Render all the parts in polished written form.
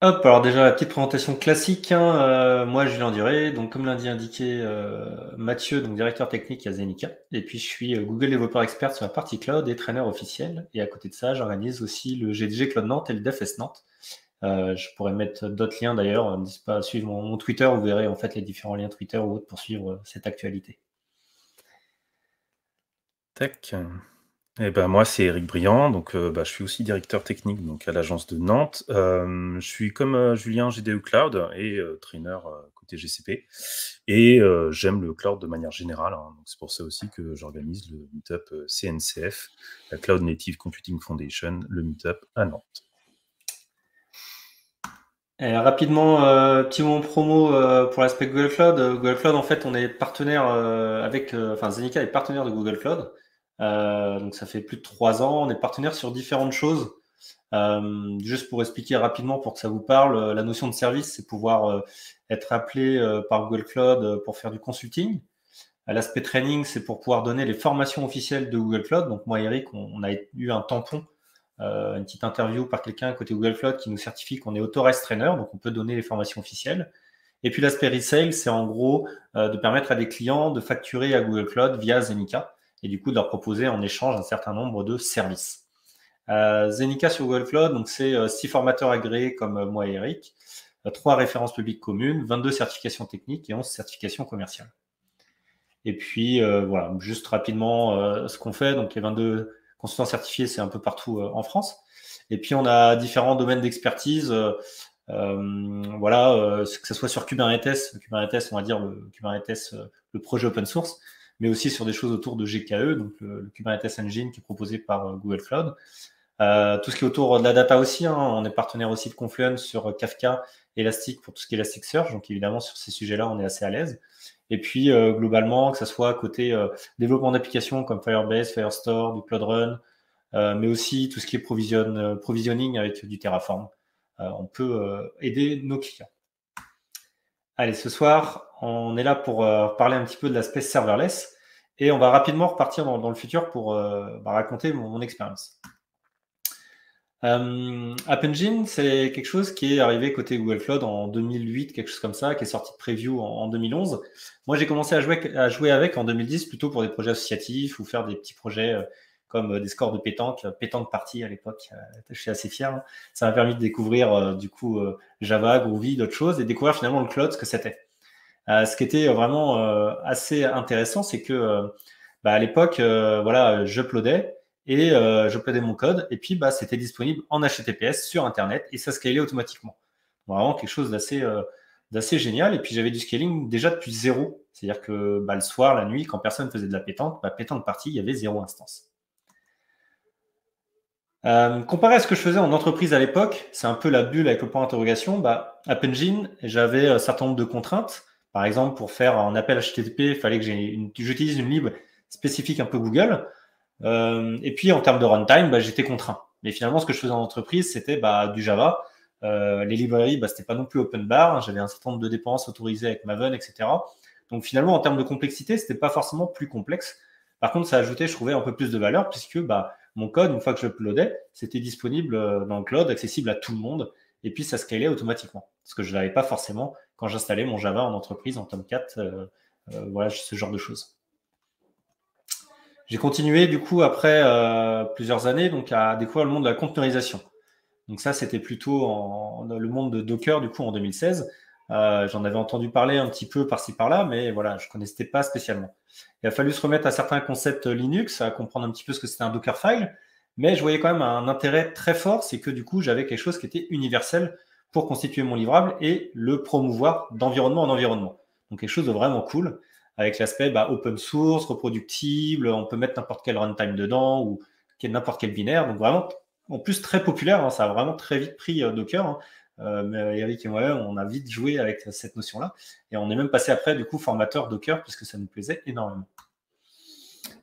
Hop, alors déjà la petite présentation classique, hein, moi Julien Duré, donc comme lundi indiqué, Mathieu, donc directeur technique à Zenica, et puis je suis Google développeur expert sur la partie cloud et traîneur officiel, et à côté de ça j'organise aussi le GDG Cloud Nantes et le DevFest Nantes. Je pourrais mettre d'autres liens d'ailleurs, n'hésitez pas à suivre mon Twitter, vous verrez en fait les différents liens Twitter ou autres pour suivre cette actualité. Tac. Eh ben, moi, c'est Eric Briand, donc je suis aussi directeur technique donc, à l'agence de Nantes. Je suis comme Julien GDE Cloud et trainer côté GCP. Et j'aime le cloud de manière générale. Hein. Donc c'est pour ça aussi que j'organise le meetup CNCF, la Cloud Native Computing Foundation, le meetup à Nantes. Et rapidement, petit moment promo pour l'aspect Google Cloud. Google Cloud, en fait, on est partenaire enfin Zenica est partenaire de Google Cloud. Donc ça fait plus de 3 ans. On est partenaire sur différentes choses. Juste pour expliquer rapidement, pour que ça vous parle, la notion de service, c'est pouvoir être appelé par Google Cloud pour faire du consulting. L'aspect training, c'est pour pouvoir donner les formations officielles de Google Cloud. Donc moi, Eric, on a eu un tampon, une petite interview par quelqu'un côté Google Cloud qui nous certifie qu'on est authorized trainer, donc on peut donner les formations officielles. Et puis l'aspect resale, c'est en gros de permettre à des clients de facturer à Google Cloud via Zenica et du coup de leur proposer en échange un certain nombre de services. Zenica sur Google Cloud, donc c'est 6 formateurs agréés comme moi et Eric, 3 références publiques communes, 22 certifications techniques et 11 certifications commerciales. Et puis voilà, juste rapidement ce qu'on fait. Donc les 22 consultants certifiés, c'est un peu partout en France. Et puis on a différents domaines d'expertise. Voilà, que ce soit sur Kubernetes, on va dire le Kubernetes, le projet open source, mais aussi sur des choses autour de GKE, donc le Kubernetes Engine qui est proposé par Google Cloud. Tout ce qui est autour de la data aussi, hein, on est partenaire aussi de Confluent sur Kafka, Elastic pour tout ce qui est Elasticsearch, donc évidemment sur ces sujets-là, on est assez à l'aise. Et puis globalement, que ce soit côté développement d'applications comme Firebase, Firestore, du Cloud Run, mais aussi tout ce qui est provisioning avec du Terraform. On peut aider nos clients. Allez, ce soir, on est là pour parler un petit peu de l'aspect serverless et on va rapidement repartir dans le futur pour raconter mon expérience. App Engine, c'est quelque chose qui est arrivé côté Google Cloud en 2008, quelque chose comme ça, qui est sorti de preview en 2011. Moi, j'ai commencé à jouer avec en 2010, plutôt pour des projets associatifs ou faire des petits projets comme des scores de pétanque party à l'époque. Je suis assez fier. Hein. Ça m'a permis de découvrir du coup Java, Groovy, d'autres choses et découvrir finalement le cloud, ce que c'était. Ce qui était vraiment assez intéressant, c'est que à l'époque, voilà, j'uploadais et j'uploadais mon code et puis c'était disponible en HTTPS sur Internet et ça scalait automatiquement. Vraiment quelque chose d'assez génial. Et puis j'avais du scaling déjà depuis zéro. C'est-à-dire que le soir, la nuit, quand personne faisait de la pétanque, pétanque partie, il y avait 0 instance. Comparé à ce que je faisais en entreprise à l'époque, c'est un peu la bulle avec le point d'interrogation. App Engine, j'avais un certain nombre de contraintes. Par exemple, pour faire un appel HTTP, il fallait que j'utilise une lib spécifique un peu Google. Et puis en termes de runtime, j'étais contraint. Mais finalement, ce que je faisais en entreprise, c'était du Java. Les librairies, c'était pas non plus open bar. J'avais un certain nombre de dépendances autorisées avec Maven, etc. Donc finalement, en termes de complexité, c'était pas forcément plus complexe. Par contre, ça ajoutait, je trouvais, un peu plus de valeur puisque mon code, une fois que je uploadais, c'était disponible dans le cloud, accessible à tout le monde. Et puis ça scalait automatiquement. Ce que je n'avais pas forcément quand j'installais mon Java en entreprise en Tomcat. Voilà, ce genre de choses. J'ai continué du coup après plusieurs années donc à découvrir le monde de la conteneurisation. Donc ça, c'était plutôt dans le monde de Docker du coup en 2016. J'en avais entendu parler un petit peu par-ci par-là, mais voilà, je ne connaissais pas spécialement. Il a fallu se remettre à certains concepts Linux, à comprendre un petit peu ce que c'était un Dockerfile, mais je voyais quand même un intérêt très fort, c'est que du coup, j'avais quelque chose qui était universel pour constituer mon livrable et le promouvoir d'environnement en environnement. Donc quelque chose de vraiment cool, avec l'aspect open source, reproductible, on peut mettre n'importe quel runtime dedans ou n'importe quel binaire. Donc vraiment, en plus très populaire, hein, ça a vraiment très vite pris Docker. Hein. Mais Eric et moi, on a vite joué avec cette notion-là. Et on est même passé après, du coup, formateur Docker, puisque ça nous plaisait énormément.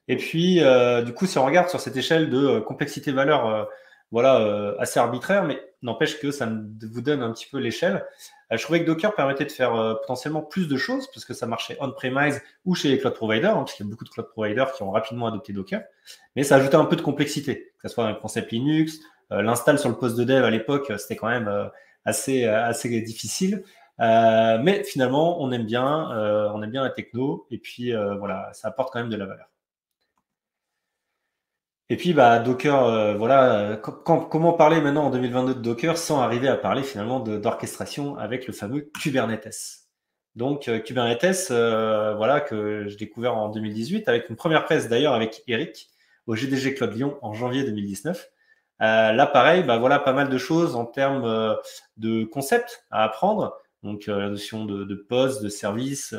Et puis, du coup, si on regarde sur cette échelle de complexité-valeur, assez arbitraire, mais n'empêche que ça vous donne un petit peu l'échelle. Je trouvais que Docker permettait de faire potentiellement plus de choses, parce que ça marchait on-premise ou chez les cloud providers, hein, parce qu'il y a beaucoup de cloud providers qui ont rapidement adopté Docker. Mais ça ajoutait un peu de complexité, que ce soit un concept Linux, l'install sur le poste de dev à l'époque, c'était quand même assez difficile. Mais finalement, on aime bien la techno, et puis voilà, ça apporte quand même de la valeur. Et puis, Docker, voilà, comment parler maintenant en 2022 de Docker sans arriver à parler finalement d'orchestration avec le fameux Kubernetes. Donc, Kubernetes, voilà, que j'ai découvert en 2018 avec une première presse d'ailleurs avec Eric au GDG Cloud Lyon en janvier 2019. Là, pareil, voilà, pas mal de choses en termes de concepts à apprendre. Donc, la notion de poste, de service,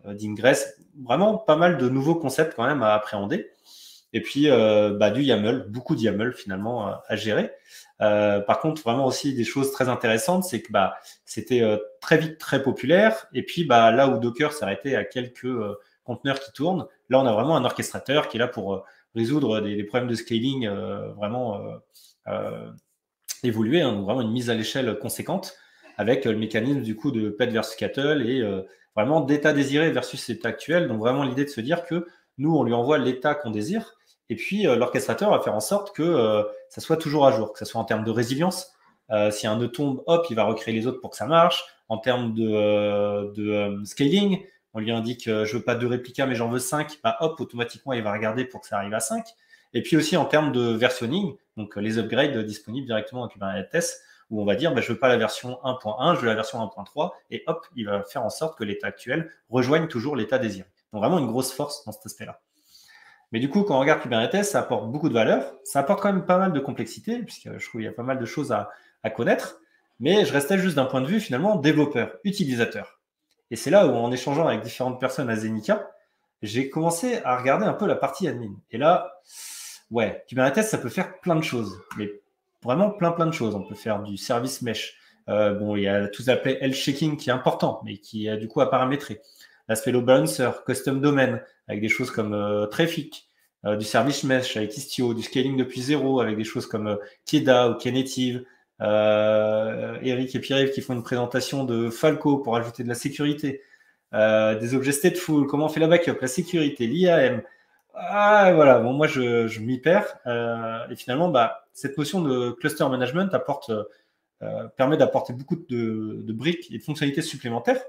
d'ingress, vraiment pas mal de nouveaux concepts quand même à appréhender. Et puis, du YAML, beaucoup de YAML finalement à gérer. Par contre, vraiment aussi des choses très intéressantes, c'est que c'était très vite très populaire. Et puis, là où Docker s'est arrêté à quelques conteneurs qui tournent, là, on a vraiment un orchestrateur qui est là pour résoudre des problèmes de scaling vraiment évolués, hein, donc vraiment une mise à l'échelle conséquente avec le mécanisme du coup de pet versus cattle et vraiment d'état désiré versus l'état actuel. Donc vraiment l'idée de se dire que nous, on lui envoie l'état qu'on désire. Et puis, l'orchestrateur va faire en sorte que ça soit toujours à jour, que ce soit en termes de résilience. Si un nœud tombe, hop, il va recréer les autres pour que ça marche. En termes de scaling, on lui indique je veux pas 2 réplicas, mais j'en veux 5. Hop, automatiquement, il va regarder pour que ça arrive à 5. Et puis aussi en termes de versionning, donc les upgrades disponibles directement dans Kubernetes, où on va dire je veux pas la version 1.1, je veux la version 1.3. Et hop, il va faire en sorte que l'état actuel rejoigne toujours l'état désiré. Donc vraiment une grosse force dans cet aspect-là. Mais du coup, quand on regarde Kubernetes, ça apporte beaucoup de valeur. Ça apporte quand même pas mal de complexité, puisque je trouve qu'il y a pas mal de choses à connaître. Mais je restais juste d'un point de vue, finalement, développeur, utilisateur. Et c'est là où, en échangeant avec différentes personnes à Zenica, j'ai commencé à regarder un peu la partie admin. Et là, ouais, Kubernetes, ça peut faire plein de choses. Mais vraiment plein de choses. On peut faire du service mesh. Il y a tout l'aspect health checking qui est important, mais qui est du coup à paramétrer. L'aspect load balancer, custom domain, avec des choses comme Traffic, du service mesh avec Istio, du scaling depuis zéro avec des choses comme Keda ou Knative, Eric et Pierre-Yves qui font une présentation de Falco pour ajouter de la sécurité, des objets stateful, comment on fait la backup, la sécurité, l'IAM. Voilà, bon, moi je m'y perds. Et finalement, cette notion de cluster management permet d'apporter beaucoup de briques et de fonctionnalités supplémentaires,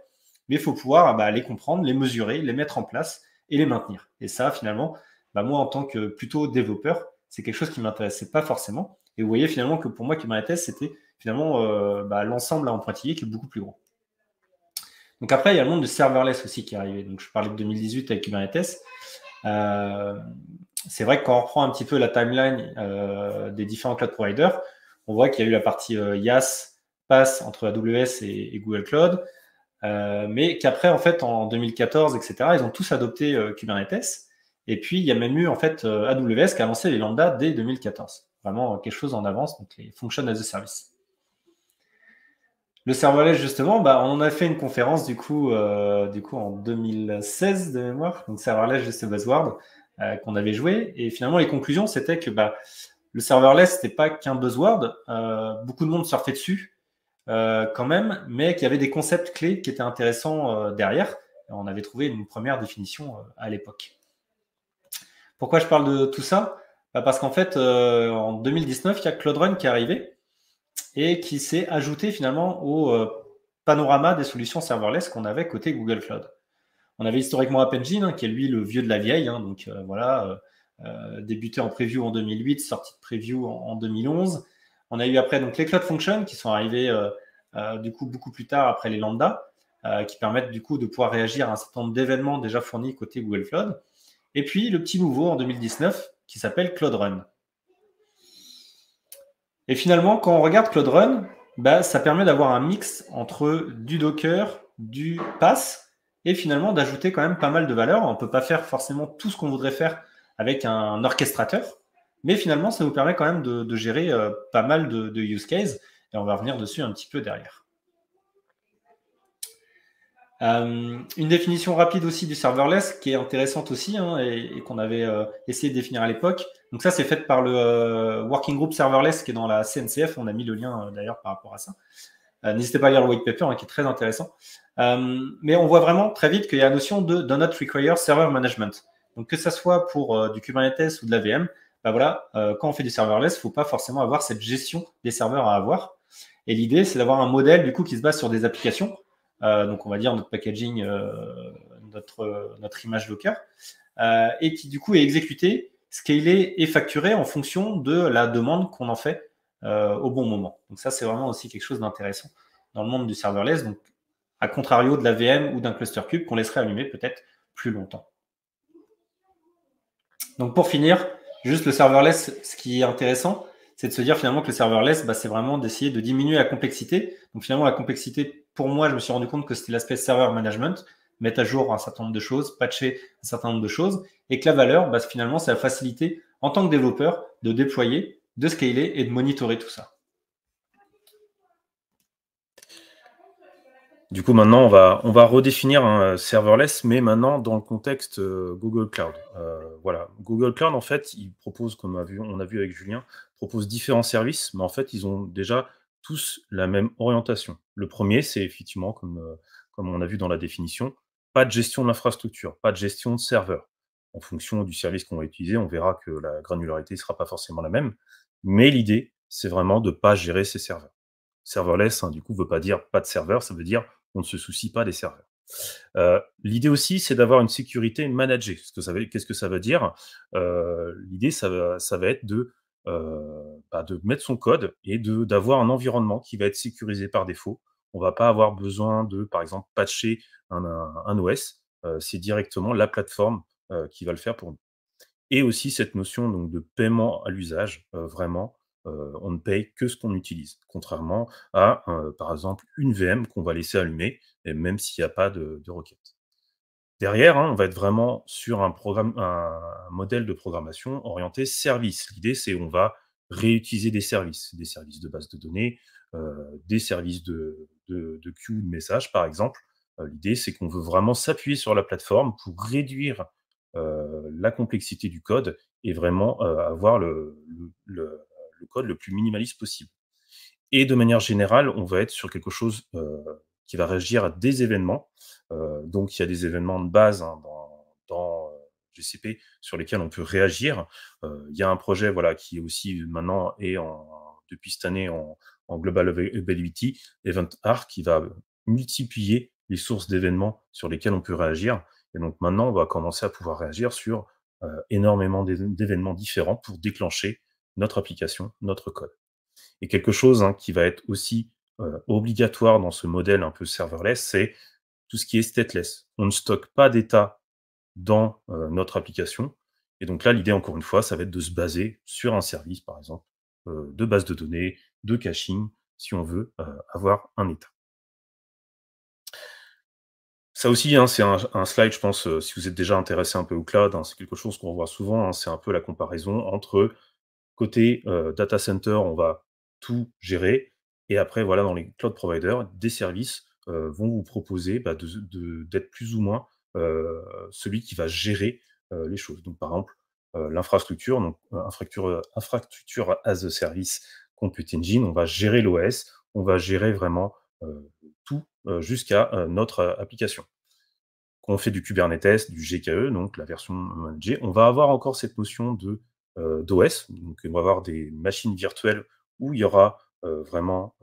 mais il faut pouvoir les comprendre, les mesurer, les mettre en place et les maintenir. Et ça, finalement, moi, en tant que plutôt développeur, c'est quelque chose qui ne m'intéressait pas forcément. Et vous voyez finalement que pour moi, Kubernetes, c'était finalement l'ensemble en pointillé qui est beaucoup plus gros. Donc après, il y a le monde du serverless aussi qui est arrivé. Donc je parlais de 2018 avec Kubernetes. C'est vrai que quand on reprend un petit peu la timeline des différents cloud providers, on voit qu'il y a eu la partie IaaS, PaaS entre AWS et Google Cloud, mais qu'après, en fait, en 2014, etc., ils ont tous adopté Kubernetes. Et puis, il y a même eu, en fait, AWS qui a lancé les lambda dès 2014. Vraiment quelque chose en avance, donc les Function as a Service. Le serverless, justement, on en a fait une conférence, du coup en 2016 de mémoire, donc serverless, juste buzzword, qu'on avait joué. Et finalement, les conclusions, c'était que le serverless, c'était pas qu'un buzzword. Beaucoup de monde surfait dessus, quand même, mais qu'il y avait des concepts clés qui étaient intéressants derrière. Et on avait trouvé une première définition à l'époque. Pourquoi je parle de tout ça ? Parce qu'en fait, en 2019, il y a Cloud Run qui est arrivé et qui s'est ajouté finalement au panorama des solutions serverless qu'on avait côté Google Cloud. On avait historiquement App Engine, qui est lui le vieux de la vieille, donc débuté en preview en 2008, sorti de preview en 2011. On a eu après donc les Cloud Functions qui sont arrivés du coup beaucoup plus tard après les Lambda, qui permettent du coup de pouvoir réagir à un certain nombre d'événements déjà fournis côté Google Cloud. Et puis le petit nouveau en 2019 qui s'appelle Cloud Run. Et finalement, quand on regarde Cloud Run, ça permet d'avoir un mix entre du Docker, du PaaS, et finalement d'ajouter quand même pas mal de valeur. On ne peut pas faire forcément tout ce qu'on voudrait faire avec un orchestrateur, mais finalement, ça nous permet quand même de gérer pas mal de use cases, et on va revenir dessus un petit peu derrière. Une définition rapide aussi du serverless qui est intéressante aussi et qu'on avait essayé de définir à l'époque. Donc ça, c'est fait par le Working Group Serverless qui est dans la CNCF. On a mis le lien d'ailleurs par rapport à ça. N'hésitez pas à lire le white paper qui est très intéressant. Mais on voit vraiment très vite qu'il y a la notion de Do Not Require Server Management. Donc que ça soit pour du Kubernetes ou de la VM, quand on fait du serverless, il ne faut pas forcément avoir cette gestion des serveurs à avoir. Et l'idée, c'est d'avoir un modèle du coup qui se base sur des applications. Donc, on va dire notre packaging, notre image Docker, et qui du coup est exécuté, scalé et facturé en fonction de la demande qu'on en fait au bon moment. Donc ça, c'est vraiment aussi quelque chose d'intéressant dans le monde du serverless. Donc, à contrario de la VM ou d'un cluster cube qu'on laisserait allumer peut-être plus longtemps. Donc pour finir, juste le serverless, ce qui est intéressant, c'est de se dire finalement que le serverless, c'est vraiment d'essayer de diminuer la complexité. Donc finalement, la complexité, pour moi, je me suis rendu compte que c'était l'aspect server management, mettre à jour un certain nombre de choses, patcher un certain nombre de choses, et que la valeur, finalement, c'est la facilité en tant que développeur de déployer, de scaler et de monitorer tout ça. Du coup, maintenant, on va redéfinir un serverless, mais maintenant dans le contexte Google Cloud. Voilà, Google Cloud, en fait, il propose, comme on a vu avec Julien, propose différents services, mais en fait, ils ont déjà tous la même orientation. Le premier, c'est effectivement, comme on a vu dans la définition, pas de gestion de l'infrastructure, pas de gestion de serveur. En fonction du service qu'on va utiliser, on verra que la granularité ne sera pas forcément la même, mais l'idée, c'est vraiment de ne pas gérer ces serveurs. Serverless, du coup, ne veut pas dire pas de serveur, ça veut dire on ne se soucie pas des serveurs. L'idée aussi, c'est d'avoir une sécurité managée. Qu'est-ce que ça veut dire? L'idée, ça va être de mettre son code et d'avoir un environnement qui va être sécurisé par défaut. On va pas avoir besoin de, par exemple, patcher un OS. C'est directement la plateforme qui va le faire pour nous. Et aussi cette notion donc de paiement à l'usage, vraiment, on ne paye que ce qu'on utilise. Contrairement à, par exemple, une VM qu'on va laisser allumer et même s'il y a pas de requête. Derrière, on va être vraiment sur un modèle de programmation orienté service. L'idée, c'est on va réutiliser des services de base de données, des services de queue de messages, par exemple. L'idée, c'est qu'on veut vraiment s'appuyer sur la plateforme pour réduire, la complexité du code et vraiment, avoir le code le plus minimaliste possible. Et de manière générale, on va être sur quelque chose, qui va réagir à des événements. Donc il y a des événements de base, dans GCP sur lesquels on peut réagir. Il y a un projet, voilà, qui est aussi maintenant depuis cette année en Global Availability, Event Arc, qui va multiplier les sources d'événements sur lesquels on peut réagir. Et donc maintenant, on va commencer à pouvoir réagir sur, énormément d'événements différents pour déclencher notre application, notre code. Et quelque chose, qui va être aussi, obligatoire dans ce modèle un peu serverless, c'est tout ce qui est stateless. On ne stocke pas d'état dans, notre application et donc là, l'idée encore une fois, ça va être de se baser sur un service, par exemple, de base de données, de caching, si on veut, avoir un état. Ça aussi, c'est un slide, je pense, si vous êtes déjà intéressé un peu au cloud, c'est quelque chose qu'on voit souvent, c'est un peu la comparaison entre côté, data center, on va tout gérer et après, voilà, dans les cloud providers, des services, vont vous proposer, d'être plus ou moins, celui qui va gérer, les choses. Donc par exemple, l'infrastructure, donc infrastructure as a service Compute Engine, on va gérer l'OS, on va gérer vraiment, tout, jusqu'à, notre, application. Quand on fait du Kubernetes, du GKE, donc la version managée, on va avoir encore cette notion d'OS. Donc on va avoir des machines virtuelles où il y aura, vraiment,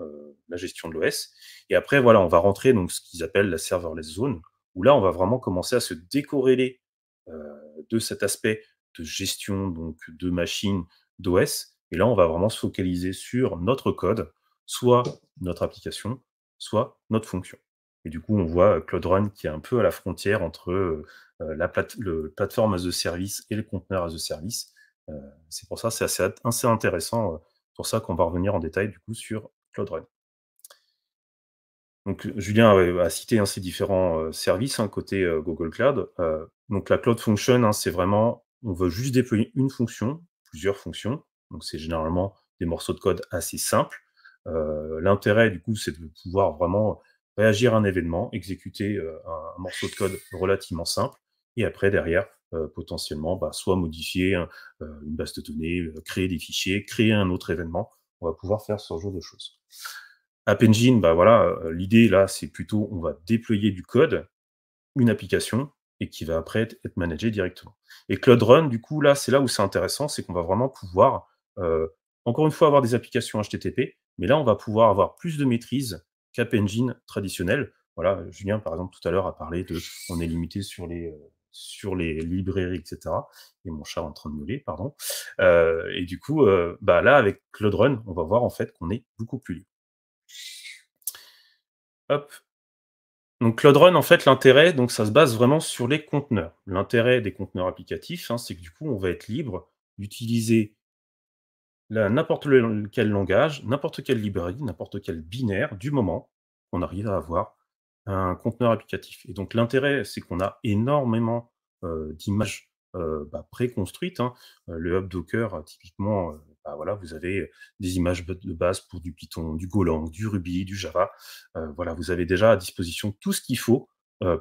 la gestion de l'OS et après voilà, on va rentrer donc ce qu'ils appellent la serverless zone, où là, on va vraiment commencer à se décorréler, de cet aspect de gestion donc de machines, d'OS et là, on va vraiment se focaliser sur notre code, soit notre application, soit notre fonction. Et du coup, on voit, Cloud Run qui est un peu à la frontière entre, le platform as a service et le container as a service. C'est pour ça, c'est assez intéressant, pour ça qu'on va revenir en détail du coup sur Cloud Run. Donc, Julien a cité, ces différents, services, côté, Google Cloud. Donc la Cloud Function, c'est vraiment on veut juste déployer une fonction, plusieurs fonctions, donc c'est généralement des morceaux de code assez simples. L'intérêt du coup, c'est de pouvoir vraiment réagir à un événement, exécuter, un morceau de code relativement simple et après derrière, potentiellement, soit modifier une base de données, créer des fichiers, créer un autre événement. On va pouvoir faire ce genre de choses. App Engine, voilà, l'idée là, c'est plutôt on va déployer du code, une application et qui va après être managée directement. Et Cloud Run, du coup, là, c'est là où c'est intéressant, c'est qu'on va vraiment pouvoir, encore une fois, avoir des applications HTTP, mais là, on va pouvoir avoir plus de maîtrise qu'App Engine traditionnel. Voilà, Julien, par exemple, tout à l'heure, a parlé de on est limité sur les librairies, etc. Et mon chat est en train de miauler, pardon. Et du coup, bah là, avec Cloud Run, on va voir en fait qu'on est beaucoup plus libre. Hop. Donc Cloud Run, en fait, l'intérêt, donc ça se base vraiment sur les conteneurs. L'intérêt des conteneurs applicatifs, hein, c'est que du coup, on va être libre d'utiliser n'importe quel langage, n'importe quelle librairie, n'importe quel binaire, du moment qu'on arrive à avoir un conteneur applicatif. Et donc l'intérêt, c'est qu'on a énormément d'images préconstruites, hein. Le hub Docker, typiquement, bah, voilà, vous avez des images de base pour du Python, du Golang, du Ruby, du Java. Voilà, vous avez déjà à disposition tout ce qu'il faut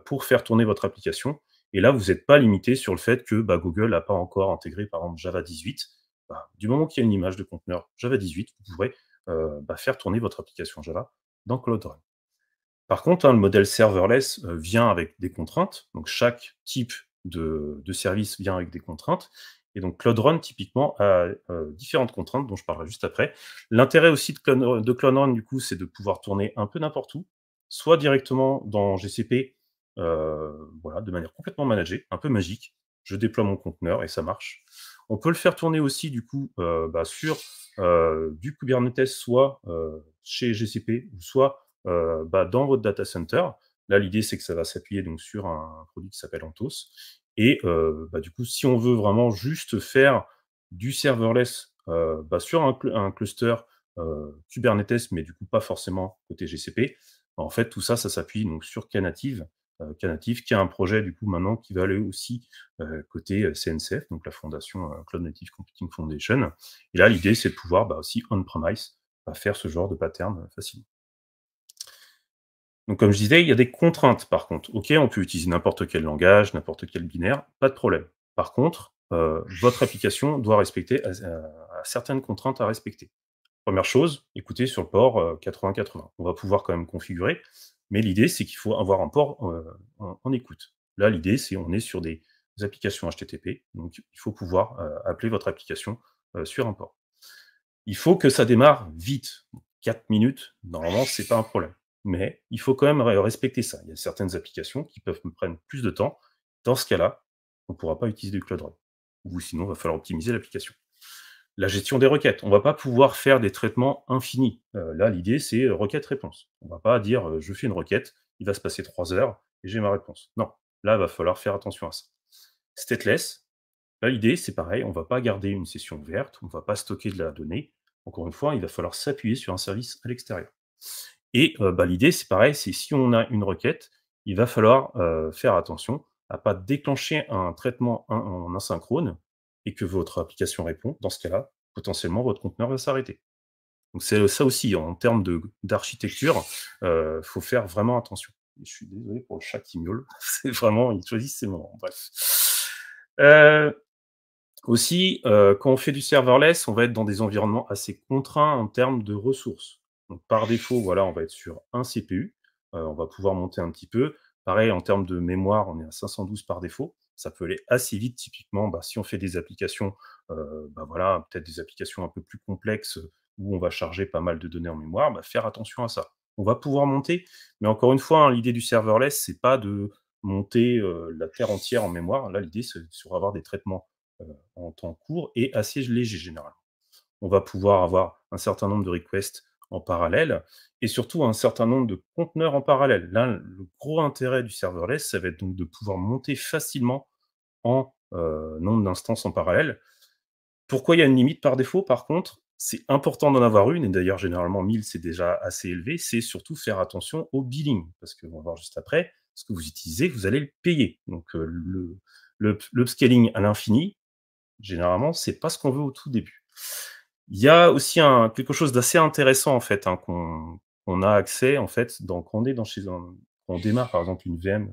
pour faire tourner votre application. Et là, vous n'êtes pas limité sur le fait que bah, Google n'a pas encore intégré, par exemple, Java 18. Bah, du moment qu'il y a une image de conteneur Java 18, vous pourrez faire tourner votre application Java dans Cloud Run. Par contre, hein, le modèle serverless vient avec des contraintes. Donc, chaque type de service vient avec des contraintes. Et donc, Cloud Run, typiquement, a différentes contraintes dont je parlerai juste après. L'intérêt aussi de Cloud Run, du coup, c'est de pouvoir tourner un peu n'importe où, soit directement dans GCP, voilà, de manière complètement managée, un peu magique. Je déploie mon conteneur et ça marche. On peut le faire tourner aussi, du coup, sur du Kubernetes, soit chez GCP, ou soit dans votre data center. Là, l'idée, c'est que ça va s'appuyer donc sur un produit qui s'appelle Anthos. Et du coup, si on veut vraiment juste faire du serverless sur un cluster Kubernetes, mais du coup pas forcément côté GCP, en fait, tout ça, ça s'appuie donc sur Knative. Knative, qui a un projet du coup maintenant qui va aller aussi côté CNCF, donc la fondation Cloud Native Computing Foundation. Et là, l'idée, c'est de pouvoir aussi on-premise faire ce genre de pattern facilement. Donc, comme je disais, il y a des contraintes par contre. OK, on peut utiliser n'importe quel langage, n'importe quel binaire, pas de problème. Par contre, votre application doit respecter certaines contraintes à respecter. Première chose, écoutez sur le port 80-80. On va pouvoir quand même configurer, mais l'idée, c'est qu'il faut avoir un port en écoute. Là, l'idée, c'est on est sur des applications HTTP, donc il faut pouvoir appeler votre application sur un port. Il faut que ça démarre vite. 4 minutes, normalement, c'est pas un problème. Mais il faut quand même respecter ça. Il y a certaines applications qui peuvent me prendre plus de temps. Dans ce cas-là, on ne pourra pas utiliser du Cloud Run. Ou sinon, il va falloir optimiser l'application. La gestion des requêtes. On ne va pas pouvoir faire des traitements infinis. Là, l'idée, c'est requête-réponse. On ne va pas dire je fais une requête, il va se passer 3 heures et j'ai ma réponse. Non, là, il va falloir faire attention à ça. Stateless, là, l'idée, c'est pareil, on ne va pas garder une session ouverte, on ne va pas stocker de la donnée. Encore une fois, il va falloir s'appuyer sur un service à l'extérieur. Et l'idée, c'est pareil, c'est si on a une requête, il va falloir faire attention à ne pas déclencher un traitement en asynchrone et que votre application répond. Dans ce cas-là, potentiellement, votre conteneur va s'arrêter. Donc c'est ça aussi, en termes d'architecture, faut faire vraiment attention. Je suis désolé pour le chat qui miaule, c'est vraiment, il choisit ses moments, bref. Aussi, quand on fait du serverless, on va être dans des environnements assez contraints en termes de ressources. Donc par défaut, voilà, on va être sur un CPU, on va pouvoir monter un petit peu. Pareil, en termes de mémoire, on est à 512 par défaut. Ça peut aller assez vite, typiquement, si on fait des applications, voilà, peut-être des applications un peu plus complexes, où on va charger pas mal de données en mémoire, faire attention à ça. On va pouvoir monter, mais encore une fois, hein, l'idée du serverless, c'est pas de monter, la terre entière en mémoire. Là, l'idée, c'est sur avoir des traitements en temps court et assez léger généralement. On va pouvoir avoir un certain nombre de requests en parallèle et surtout un certain nombre de conteneurs en parallèle. Là, le gros intérêt du serverless, ça va être donc de pouvoir monter facilement en nombre d'instances en parallèle. Pourquoi il y a une limite par défaut, par contre? C'est important d'en avoir une, et d'ailleurs, généralement, 1000, c'est déjà assez élevé. C'est surtout faire attention au billing, parce qu'on va voir juste après, ce que vous utilisez, vous allez le payer. Donc, l'upscaling à l'infini, généralement, c'est pas ce qu'on veut au tout début. Il y a aussi quelque chose d'assez intéressant, en fait, hein, qu'on a accès, en fait, quand on est quand on démarre, par exemple, une VM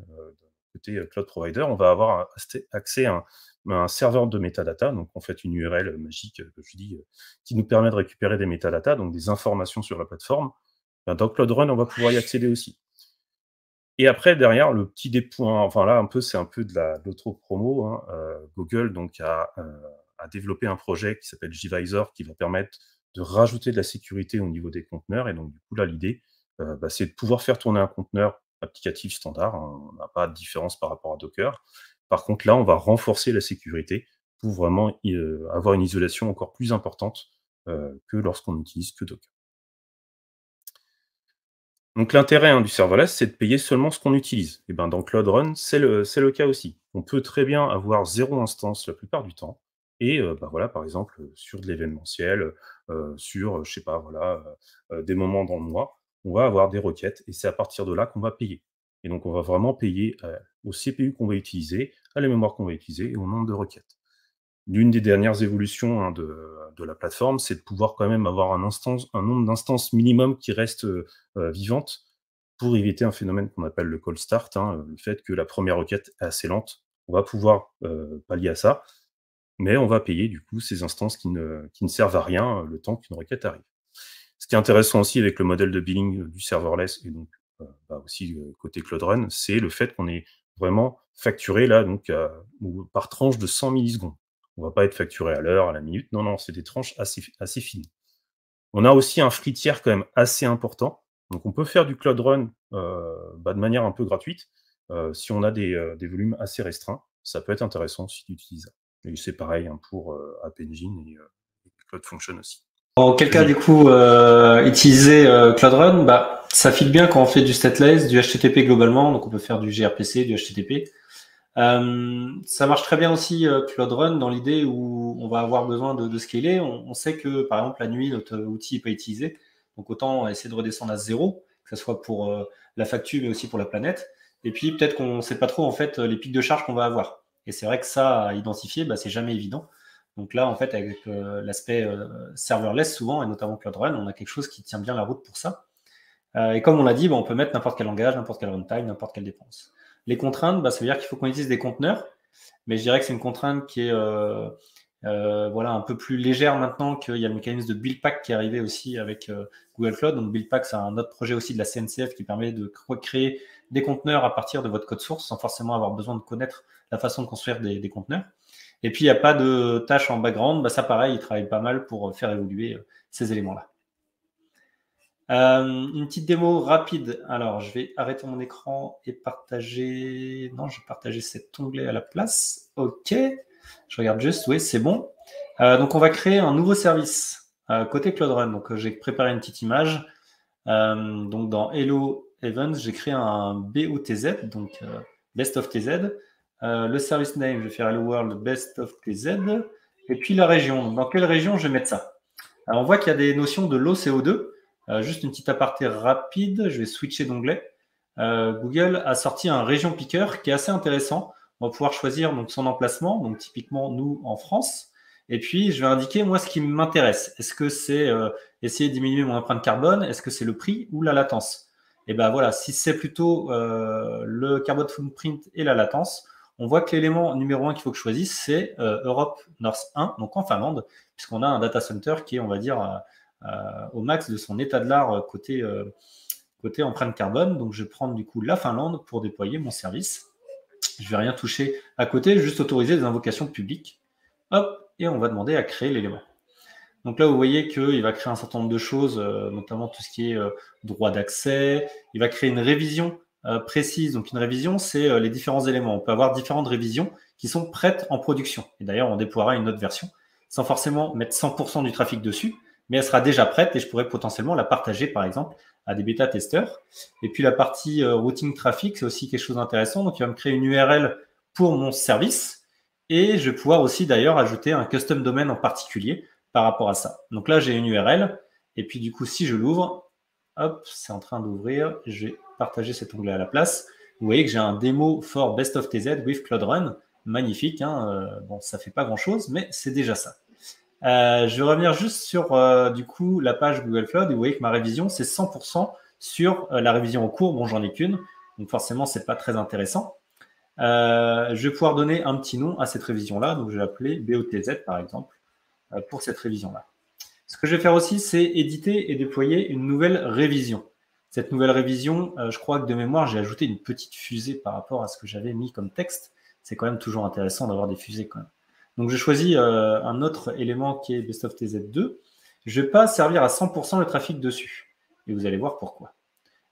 côté cloud provider, on va avoir accès à un serveur de métadata, donc en fait une URL magique, que je dis, qui nous permet de récupérer des métadatas, donc des informations sur la plateforme. Dans Cloud Run, on va pouvoir y accéder aussi. Et après, derrière, le petit point, enfin là, c'est un peu de l'auto-promo, hein, Google donc a développé un projet qui s'appelle gvisor, qui va permettre de rajouter de la sécurité au niveau des conteneurs. Et donc, du coup, là, l'idée, c'est de pouvoir faire tourner un conteneur applicatif standard, hein. On n'a pas de différence par rapport à Docker. Par contre, là, on va renforcer la sécurité pour vraiment avoir une isolation encore plus importante que lorsqu'on n'utilise que Docker. Donc l'intérêt, hein, du serverless, c'est de payer seulement ce qu'on utilise. Et ben, dans Cloud Run, c'est le cas aussi. On peut très bien avoir 0 instance la plupart du temps et voilà, par exemple, sur de l'événementiel, sur, je sais pas, voilà, des moments dans le mois, on va avoir des requêtes et c'est à partir de là qu'on va payer. Et donc on va vraiment payer, au CPU qu'on va utiliser, à la mémoire qu'on va utiliser et au nombre de requêtes. L'une des dernières évolutions, hein, de la plateforme, c'est de pouvoir quand même avoir un nombre d'instances minimum qui reste, vivante pour éviter un phénomène qu'on appelle le cold start, hein, le fait que la première requête est assez lente. On va pouvoir, pallier à ça, mais on va payer du coup ces instances qui ne servent à rien, le temps qu'une requête arrive. Ce qui est intéressant aussi avec le modèle de billing, du serverless et donc, aussi, côté Cloud Run, c'est le fait qu'on est vraiment facturé là donc, ou par tranche de 100 millisecondes. On va pas être facturé à l'heure, à la minute, non, non, c'est des tranches assez fines. On a aussi un free tier quand même assez important, donc on peut faire du Cloud Run, de manière un peu gratuite, si on a des volumes assez restreints. Ça peut être intéressant aussi d'utiliser ça et c'est pareil, hein, pour, App Engine et Cloud Function aussi. Auquel cas, du coup, utiliser Cloud Run, ça fit bien quand on fait du stateless, du HTTP globalement, donc on peut faire du gRPC, du HTTP. Ça marche très bien aussi Cloud Run dans l'idée où on va avoir besoin de scaler. On sait que, par exemple, la nuit, notre outil n'est pas utilisé, donc autant essayer de redescendre à 0, que ce soit pour la facture, mais aussi pour la planète. Et puis, peut-être qu'on ne sait pas trop, en fait, les pics de charge qu'on va avoir. Et c'est vrai que ça, à identifier, c'est jamais évident. Donc là, en fait, avec l'aspect serverless, souvent, et notamment Cloud Run, on a quelque chose qui tient bien la route pour ça. Et comme on l'a dit, on peut mettre n'importe quel langage, n'importe quel runtime, n'importe quelle dépense. Les contraintes, ça veut dire qu'il faut qu'on utilise des conteneurs, mais je dirais que c'est une contrainte qui est un peu plus légère maintenant qu'il y a le mécanisme de Buildpack qui est arrivé aussi avec Google Cloud. Donc Buildpack, c'est un autre projet aussi de la CNCF qui permet de créer des conteneurs à partir de votre code source sans forcément avoir besoin de connaître la façon de construire des conteneurs. Et puis, il n'y a pas de tâches en background. Ça, pareil, il travaille pas mal pour faire évoluer ces éléments-là. Une petite démo rapide. Alors, je vais arrêter mon écran et partager. Non, je vais partager cet onglet à la place. OK. Je regarde juste. Oui, c'est bon. Donc, on va créer un nouveau service côté Cloud Run. Donc, j'ai préparé une petite image. Donc, dans Hello Events, j'ai créé un BOTZ, donc Best of TZ. Le service name, je vais faire Hello World Best of TZ. Et puis la région. Donc, dans quelle région je vais mettre ça? Alors, on voit qu'il y a des notions de low CO2. Juste une petite aparté rapide, je vais switcher d'onglet. Google a sorti un région picker qui est assez intéressant. On va pouvoir choisir donc son emplacement, donc typiquement nous en France. Et puis je vais indiquer moi ce qui m'intéresse. Est-ce que c'est essayer de diminuer mon empreinte carbone? Est-ce que c'est le prix ou la latence? Et voilà, si c'est plutôt le carbon footprint et la latence, on voit que l'élément numéro 1 qu'il faut que je choisisse, c'est Europe North 1, donc en Finlande, puisqu'on a un data center qui est, on va dire, au max de son état de l'art côté empreinte carbone. Donc, je vais prendre du coup la Finlande pour déployer mon service. Je ne vais rien toucher à côté, juste autoriser des invocations publiques. Hop, et on va demander à créer l'élément. Donc là, vous voyez qu'il va créer un certain nombre de choses, notamment tout ce qui est droit d'accès. Il va créer une révision précise. Donc, une révision, c'est les différents éléments. On peut avoir différentes révisions qui sont prêtes en production. Et d'ailleurs, on déploiera une autre version sans forcément mettre 100% du trafic dessus, mais elle sera déjà prête et je pourrais potentiellement la partager, par exemple, à des bêta-testeurs. Et puis, la partie routing trafic, c'est aussi quelque chose d'intéressant. Donc, il va me créer une URL pour mon service et je vais pouvoir aussi, d'ailleurs, ajouter un custom domain en particulier par rapport à ça. Donc là, j'ai une URL et puis, du coup, si je l'ouvre, hop, c'est en train d'ouvrir. Je vais partager cet onglet à la place. Vous voyez que j'ai un démo for Best of TZ with Cloud Run. Magnifique. Bon, ça fait pas grand-chose, mais c'est déjà ça. Je vais revenir juste sur du coup la page Google Cloud et vous voyez que ma révision c'est 100% sur la révision en cours. Bon, j'en ai qu'une, donc forcément c'est pas très intéressant. Je vais pouvoir donner un petit nom à cette révision-là, donc je vais l'appeler BOTZ par exemple pour cette révision-là. Ce que je vais faire aussi, c'est éditer et déployer une nouvelle révision. Cette nouvelle révision, je crois que de mémoire, j'ai ajouté une petite fusée par rapport à ce que j'avais mis comme texte. C'est quand même toujours intéressant d'avoir des fusées quand même. Donc, je choisis un autre élément qui est Best of TZ2. je ne vais pas servir à 100% le trafic dessus. Et vous allez voir pourquoi.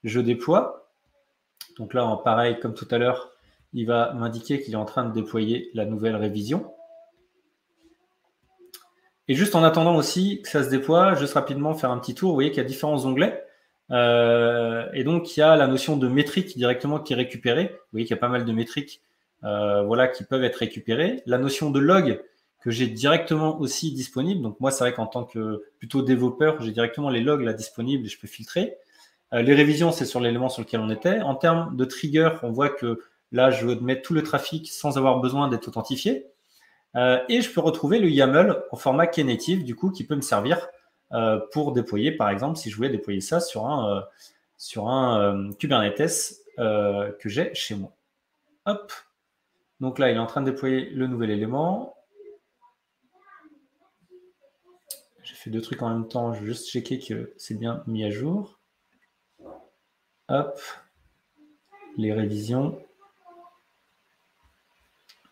Je déploie. Donc là, pareil, comme tout à l'heure, il va m'indiquer qu'il est en train de déployer la nouvelle révision. Et juste en attendant aussi que ça se déploie, juste rapidement faire un petit tour. Vous voyez qu'il y a différents onglets. Et donc, il y a la notion de métrique directement qui est récupérée. Vous voyez qu'il y a pas mal de métriques voilà, qui peuvent être récupérées. La notion de log que j'ai directement aussi disponible. Donc, moi, c'est vrai qu'en tant que plutôt développeur, j'ai directement les logs là disponibles et je peux filtrer. Les révisions, c'est sur l'élément sur lequel on était. En termes de trigger, on voit que là, je veux mettre tout le trafic sans avoir besoin d'être authentifié. Et je peux retrouver le YAML en format Knative, du coup, qui peut me servir pour déployer, par exemple, si je voulais déployer ça sur un Kubernetes que j'ai chez moi. Hop. Donc là, il est en train de déployer le nouvel élément. J'ai fait deux trucs en même temps. Je vais juste checker que c'est bien mis à jour. Hop. Les révisions.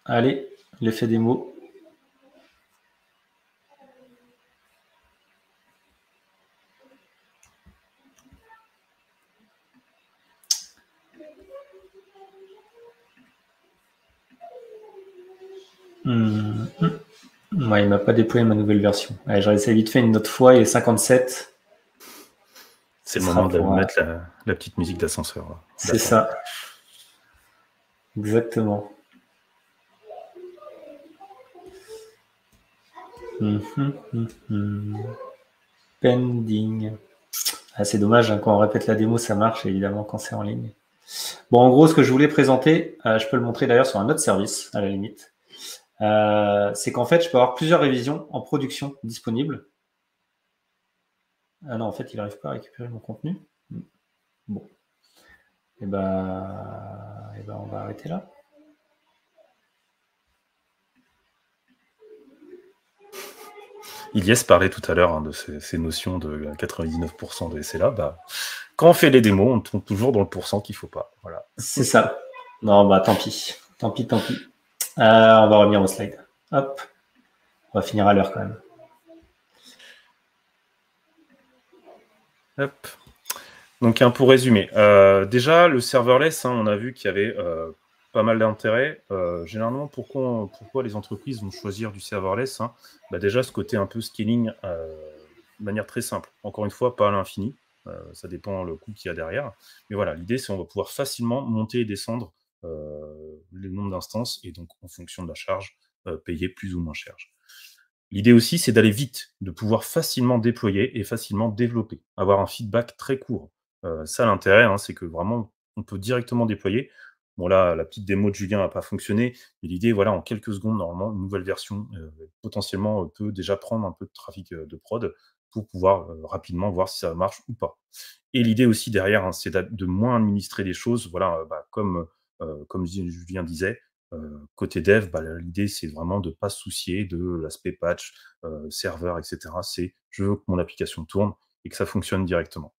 Allez, l'effet démo. Ouais, il m'a pas déployé ma nouvelle version. Allez, j'aurais essayé vite fait une autre fois, il est 57. C'est le moment de mettre la petite musique d'ascenseur. C'est ça. Exactement. Pending. Ah, c'est dommage, hein, quand on répète la démo, ça marche évidemment quand c'est en ligne. Bon, en gros, ce que je voulais présenter, je peux le montrer d'ailleurs sur un autre service, à la limite. C'est qu'en fait, je peux avoir plusieurs révisions en production disponibles. Ah non, en fait, il n'arrive pas à récupérer mon contenu. Bon. Et ben, on va arrêter là. Ilyes parlait tout à l'heure de ces notions de 99% de SLA. Bah, quand on fait les démos, on tombe toujours dans le pourcent qu'il ne faut pas. Voilà. C'est ça. Non, bah tant pis. Tant pis. On va revenir au slide. Hop. On va finir à l'heure quand même. Hop. Donc, pour résumer, déjà, le serverless, on a vu qu'il y avait pas mal d'intérêt. Généralement, pourquoi les entreprises vont choisir du serverless déjà, ce côté un peu scaling de manière très simple. Encore une fois, pas à l'infini. Ça dépend le coût qu'il y a derrière. Mais voilà, l'idée, c'est qu'on va pouvoir facilement monter et descendre le nombre d'instances et donc, en fonction de la charge, payer plus ou moins cher. L'idée aussi, c'est d'aller vite, de pouvoir facilement déployer et facilement développer, avoir un feedback très court. Ça, l'intérêt, c'est que vraiment, on peut directement déployer. Bon, là, la petite démo de Julien n'a pas fonctionné, mais l'idée, voilà, en quelques secondes, normalement, une nouvelle version potentiellement peut déjà prendre un peu de trafic de prod pour pouvoir rapidement voir si ça marche ou pas. Et l'idée aussi derrière, c'est de moins administrer les choses, voilà, comme Julien disait, côté dev, l'idée, c'est vraiment de ne pas se soucier de l'aspect patch, serveur, etc. C'est je veux que mon application tourne et que ça fonctionne directement.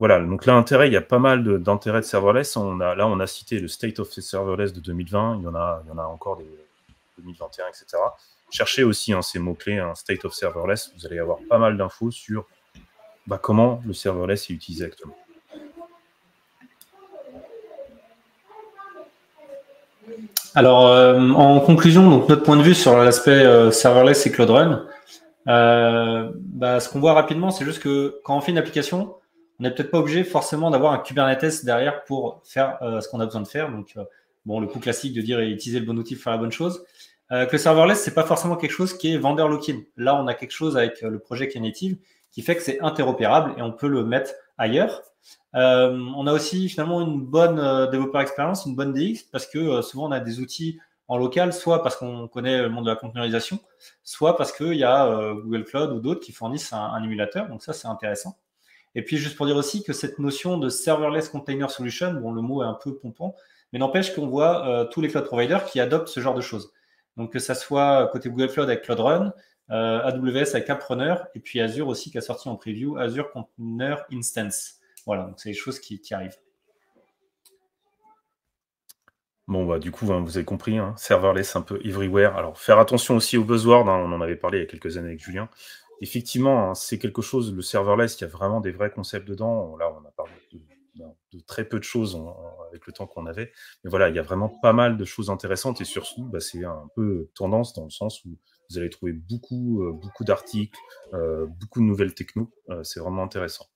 Voilà, donc l'intérêt, il y a pas mal d'intérêts de serverless. On a cité le State of Serverless de 2020, il y en a encore des 2021, etc. Cherchez aussi ces mots-clés, State of Serverless, vous allez avoir pas mal d'infos sur comment le serverless est utilisé actuellement. Alors, en conclusion, donc notre point de vue sur l'aspect serverless et Cloud Run, ce qu'on voit rapidement, c'est juste que quand on fait une application, on n'est peut-être pas obligé forcément d'avoir un Kubernetes derrière pour faire ce qu'on a besoin de faire. Donc, le coup classique de dire utiliser le bon outil pour faire la bonne chose. Que le serverless, c'est pas forcément quelque chose qui est vendor lock-in. Là, on a quelque chose avec le projet Knative qui fait que c'est interopérable et on peut le mettre ailleurs. On a aussi finalement une bonne développeur expérience, une bonne DX, parce que souvent on a des outils en local, soit parce qu'on connaît le monde de la containerisation, soit parce qu'il y a Google Cloud ou d'autres qui fournissent un émulateur. Donc ça, c'est intéressant. Et puis, juste pour dire aussi que cette notion de serverless container solution, le mot est un peu pompant, mais n'empêche qu'on voit tous les cloud providers qui adoptent ce genre de choses. Donc, que ça soit côté Google Cloud avec Cloud Run, AWS avec AppRunner, et puis Azure aussi qui a sorti en preview Azure Container Instance. Voilà, donc c'est des choses qui arrivent. Bon, du coup, vous avez compris, serverless un peu everywhere. Alors, faire attention aussi aux buzzwords, on en avait parlé il y a quelques années avec Julien. effectivement, hein, c'est quelque chose, le serverless, il y a vraiment des vrais concepts dedans. Là, on a parlé de très peu de choses avec le temps qu'on avait. Mais voilà, il y a vraiment pas mal de choses intéressantes et surtout, bah, c'est un peu tendance dans le sens où vous allez trouver beaucoup d'articles, beaucoup de nouvelles technos. C'est vraiment intéressant.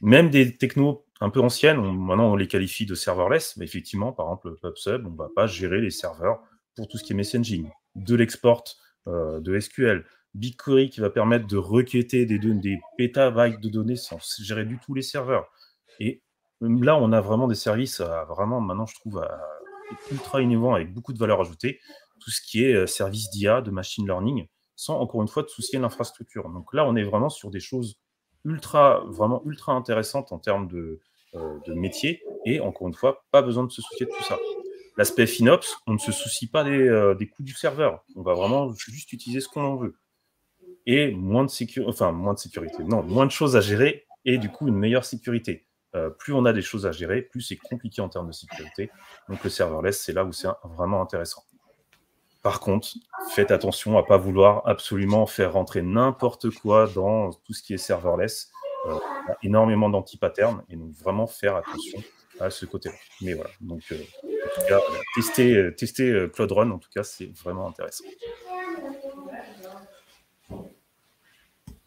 Même des technos un peu anciennes, maintenant on les qualifie de serverless, mais effectivement, par exemple, PubSub, on ne va pas gérer les serveurs pour tout ce qui est messaging, de l'export de SQL, BigQuery qui va permettre de requêter des pétabytes de données sans gérer du tout les serveurs. Et là, on a vraiment des services vraiment, maintenant, je trouve, ultra innovants avec beaucoup de valeur ajoutée. Tout ce qui est service d'IA, de machine learning, sans, encore une fois, de soucier l'infrastructure. Donc là, on est vraiment sur des choses vraiment ultra intéressantes en termes de métier. Et encore une fois, pas besoin de se soucier de tout ça. L'aspect FinOps, on ne se soucie pas des coûts du serveur. On va vraiment juste utiliser ce qu'on en veut. Et moins de sécurité. Non, moins de choses à gérer et du coup une meilleure sécurité. Plus on a des choses à gérer, plus c'est compliqué en termes de sécurité. Donc le serverless, c'est là où c'est vraiment intéressant. Par contre, faites attention à ne pas vouloir absolument faire rentrer n'importe quoi dans tout ce qui est serverless. Il y a énormément d'anti-patterns et donc vraiment faire attention à ce côté-là. Mais voilà, donc en tout cas, tester Cloud Run, en tout cas, c'est vraiment intéressant.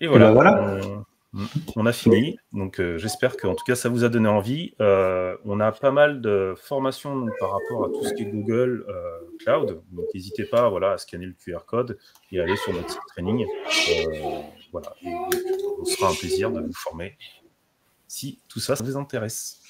Et voilà, on a fini. Donc j'espère qu'en tout cas, ça vous a donné envie. On a pas mal de formations donc, par rapport à tout ce qui est Google Cloud. Donc n'hésitez pas à scanner le QR code et aller sur notre site training. Voilà, et on sera un plaisir de vous former si tout ça vous intéresse.